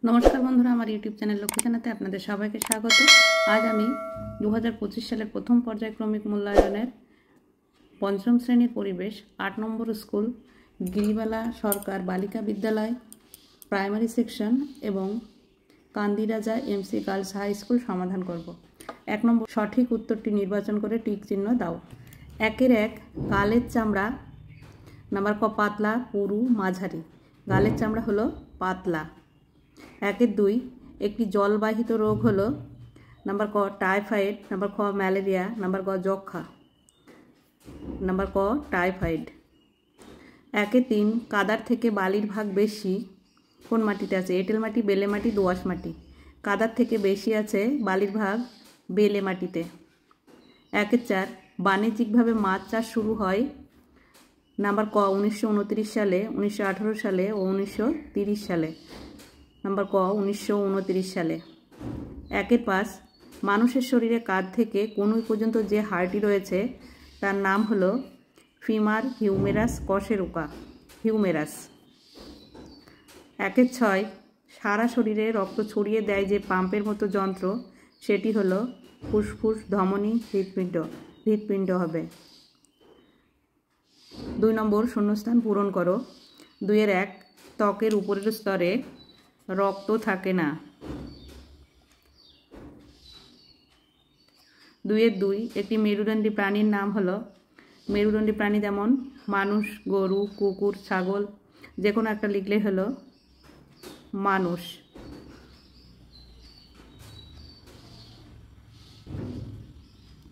नमस्कार बंधुरा आमार यूट्यूब चैनल लक्ष्मी जानाते आपनादेर सबाइके स्वागत। आज आमी 2025 सालेर प्रथम पर्यायक्रमिक मूल्यायनेर पंचम श्रेणीर परिवेश 8 नम्बर स्कूल गिरिबाला सरकार बालिका विद्यालय प्राइमारि सेक्शन एवं कान्दिराजा एमसी गार्ल्स हाई स्कूल समाधान करब। 1 नम्बर सठिक उत्तरटी निर्वाचन करे टिक चिन्ह दाओ। 1 गालेर चामड़ा नम्बर क पातला पुरु माझारी गालेर चामड़ा हलो पातला। 1-2 एक जलबाहित रोग हलो नम्बर क टाइफाइड नम्बर ख मैलेरिया नम्बर ग যক্ষা नम्बर क टाइफाइड। 1-3 कादार थेके बालिर भाग बेशी कोन माटीते आछे एटेल माटी बेले माटी दोआँश माटी कादार थेके बेशी आछे बालिर भाग बेले माटीते। 1-4 बाणिज्यिकभावे माछ चाष शुरू हय नम्बर क 1929 साले 1918 साले और 1930 साले नम्बर क 1929 साले। 1-5 मानुषेर शरीरे काँध थेके कनुई पर्यन्त जे हाड़टी रयेछे तार नाम हलो फीमार हिउमेरास कशेरुका हिउमेरास। 1-6 सारा शरीरे रक्त छड़िए देय जे पाम्पेर मतो यंत्र सेटी हलो फुसफुस धमनी हृदपिंड हृदपिंड हबे। 2 नम्बर शून्यस्थान पूरण करो। 2-1 त्वकेर उपरेर स्तरे रक्त थाके ना। 2-2 एक मेरुदंडी प्राणीर नाम हलो मेरुदंडी प्राणी जेमन मानुष गरु कुकुर छागल जेकोनो एकटा लिखले हलो मानुष।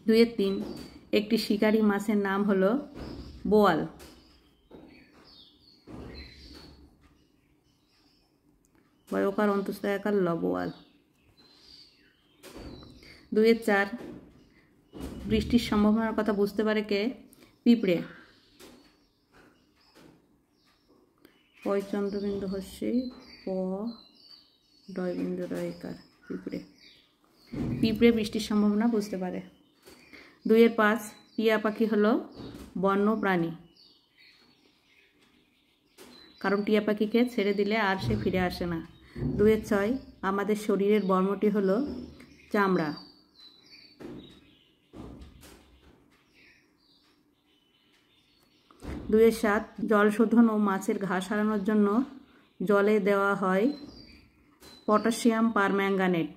2-3 एक शिकारी माछेर नाम हलो बोआल। 2-4 बोआल। 2-4 बृष्टिर सम्भावनार कथा बुझते पारे के पिपड़े पय चंद्रबिंदु हस्ये प डयबिंदु डयकार पिपड़े पिपड़े बृष्टिर सम्भावना बुझते पारे। 2-5 टिया पाखी हलो वन्य प्राणी कारण टिया पाखी के छेड़े दिले आर से फिरे आसे ना। 2-6 आमादेर शरीरेर बर्मटी हलो चामड़ा। 2-7 जल शोधन और माछेर घा सारानोर जन्य जले देवा हय पटाशियाम पारम्যাঙ্গানেট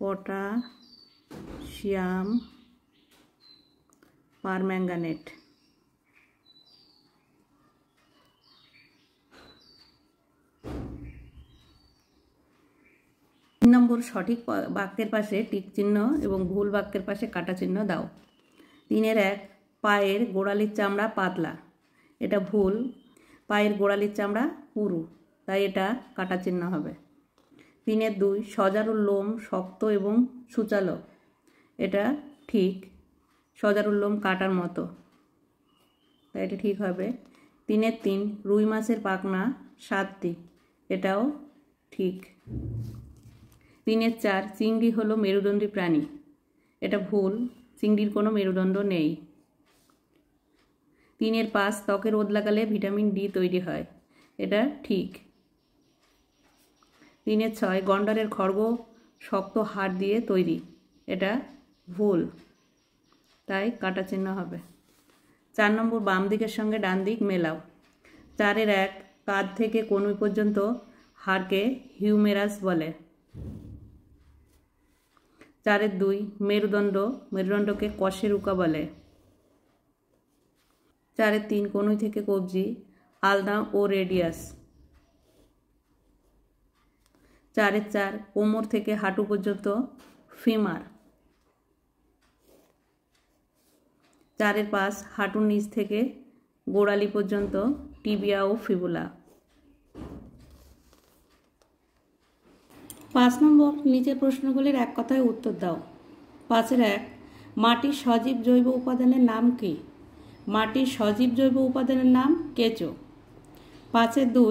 पटाशियाम पारম্যাঙ্গানেট। 3 नम्बर सठिक वाक्येर पाशे टिक चिन्ह एवं भूल वाक्येर पाशे काटा चिन्ह दाओ। 3-1 पायेर गोड़ालिर चामड़ा पातला एटा भूल पायेर गोड़ालिर चामड़ा पुरु ताई एटा काटा चिन्ह हबे। 3-2 सजारुर लोम शक्त एवं सुचालो एटा ठीक सजारुर लोम काटार मतो ताई एटा ठीक हबे। 3-3 रुई माछेर पाखना 7टी एटाओ ठीक। 3-4 चिंगड़ी हलो मेरुदंडी प्राणी एटा भूल चिंगड़िर कोनो मेरुदंड नेই। 3-5 त्वकेर ओद लागाले ভিটামিন ডি तैरी हय एटा ठीक। 3-6 गंडारेर खर्ग शक्त हाड़ दिए तैरी एटा भूल ताई काटा चिन्ह हबे। 4 नम्बर बाम दिकेर संगे डान दिक मेलाओ। 4-1 काँध थेके कनुई पर्यन्त हाड़के हिउमेरास बोले। 4-2 मेरुदंड मेरुदंडके कशेरुका बोले। 4-3 कनुई थेके कब्जी आलना ओ रेडियास। 4-4 कोमर थेके हाटू पर्यन्त फीमार। 4-5 हाटुर नीच थेके गोड़ाली पर्यन्त टिबिया ओ फिबुला। 5 नम्बर नीचे प्रश्नगुलिर एक कथाय उत्तर दाओ। 5-1 माटिर सजीव जैव उपादानेर नाम कि माटिर सजीव जैव उपादानेर नाम केचो। 5-2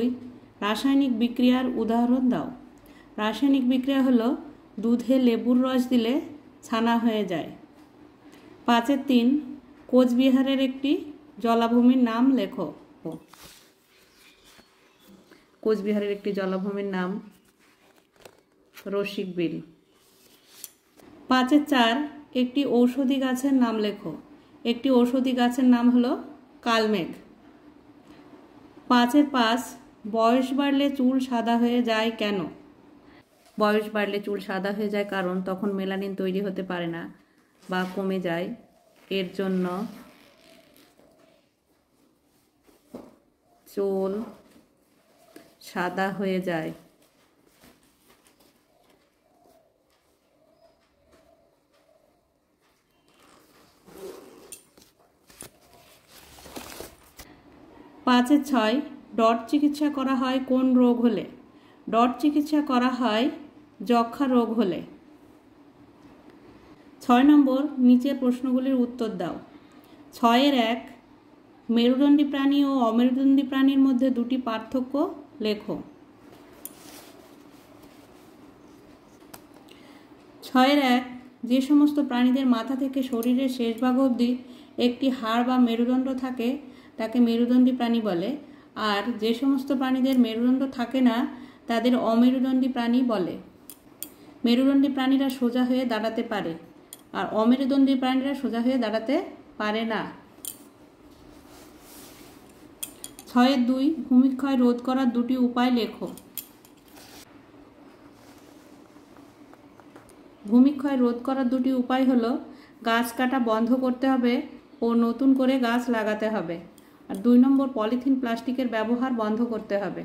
रासायनिक बिक्रियार उदाहरण दाओ। रासायनिक बिक्रिया हलो दूधे लेबुर रस दिले छाना हये जाय। 5-3 कोचबिहारेर एकटी जलाभूमिर नाम लेखो। কোচবিহারের একটি জলাভূমির নাম রসিক বিল। 5-4 একটি ঔষধি গাছের নাম লেখো। একটি ঔষধি গাছের নাম হলো কালমেঘ। 5-5 বয়স বাড়লে চুল সাদা হয়ে যায় কেন? বয়স বাড়লে চুল সাদা হয়ে যায় কারণ তখন মেলানিন তৈরি হতে পারে না বা কমে যায়, এর জন্য চুল সাদা হয়ে যায়। পাঁচে 6 ডট চিকিৎসা করা হয় কোন রোগ হলে? ডট চিকিৎসা করা হয় যক্ষা রোগ হলে। 6 নম্বর নিচের প্রশ্নগুলির উত্তর দাও। 6-1 মেরুদণ্ডী প্রাণী ও অমেরুদণ্ডী প্রাণীর মধ্যে দুটি পার্থক্য লেখো। 6-1 যে সমস্ত প্রাণীদের মাথা থেকে শরীরের শেষ ভাগ অবধি একটি হাড় বা মেরুদণ্ড থাকে তাকে মেরুদণ্ডী প্রাণী বলে, আর যে সমস্ত প্রাণীদের মেরুদণ্ড থাকে না তাদের অমেরুদণ্ডী প্রাণী বলে। মেরুদণ্ডী প্রাণীরা সোজা হয়ে দাঁড়াতে পারে আর অমেরুদণ্ডী প্রাণীরা সোজা হয়ে দাঁড়াতে পারে না। 6-2 ভূমিক্ষয় রোধ করার দুটি উপায় লেখো। ভূমিক্ষয় রোধ করার দুটি উপায় হলো গাছ কাটা বন্ধ করতে হবে ও নতুন করে গাছ লাগাতে হবে, আর 2 নম্বর পলিথিন প্লাস্টিকের ব্যবহার বন্ধ করতে হবে।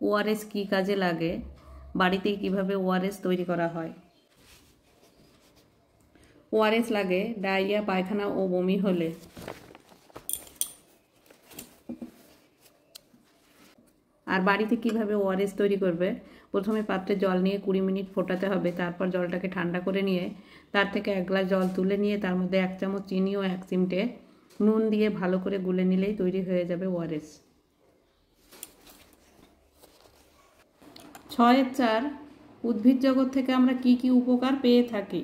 ওআরএস কি কাজে লাগে? বাড়িতেই কিভাবে ওআরএস তৈরি করা হয়? ওআরএস লাগে ডায়রিয়া, পায়খানা ও বমি হলে। আর বাড়িতে কিভাবে ওআরএস তৈরি করবে? প্রথমে পাত্রে জল নিয়ে 20 মিনিট ফোটাতে হবে, তারপর জলটাকে ঠান্ডা করে নিয়ে তার থেকে 1 গ্লাস জল তুলে নিয়ে তার মধ্যে 1 চামচ চিনি ও 1 চিমটে নুন দিয়ে ভালো করে গুলে নিলেই তৈরি হয়ে যাবে ওআরএস। 6-4 উদ্ভিদ জগৎ থেকে আমরা কি কি উপকার পেয়ে থাকি?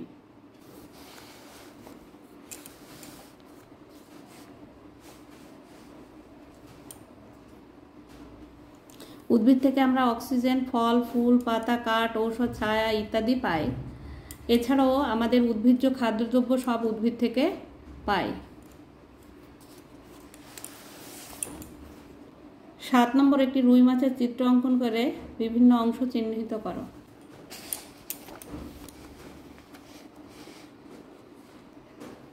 উদ্ভিদ থেকে আমরা অক্সিজেন, ফল, ফুল, পাতা, কাঠ, ঔষধ, ছায়া ইত্যাদি পাই। এছাড়াও আমাদের উদ্ভিজ্জ খাদ্যদ্রব্য সব উদ্ভিদ থেকে পাই। 7 নম্বর একটি রুই মাছের চিত্র অঙ্কন করে বিভিন্ন অংশ চিহ্নিত করো।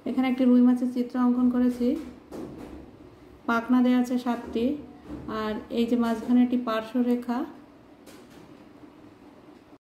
এখানে একটি রুই মাছের চিত্র অঙ্কন করেছি। পাখনা দেওয়া আছে 7টি, আর এই যে মাঝখানে একটি পার্শ্বরেখা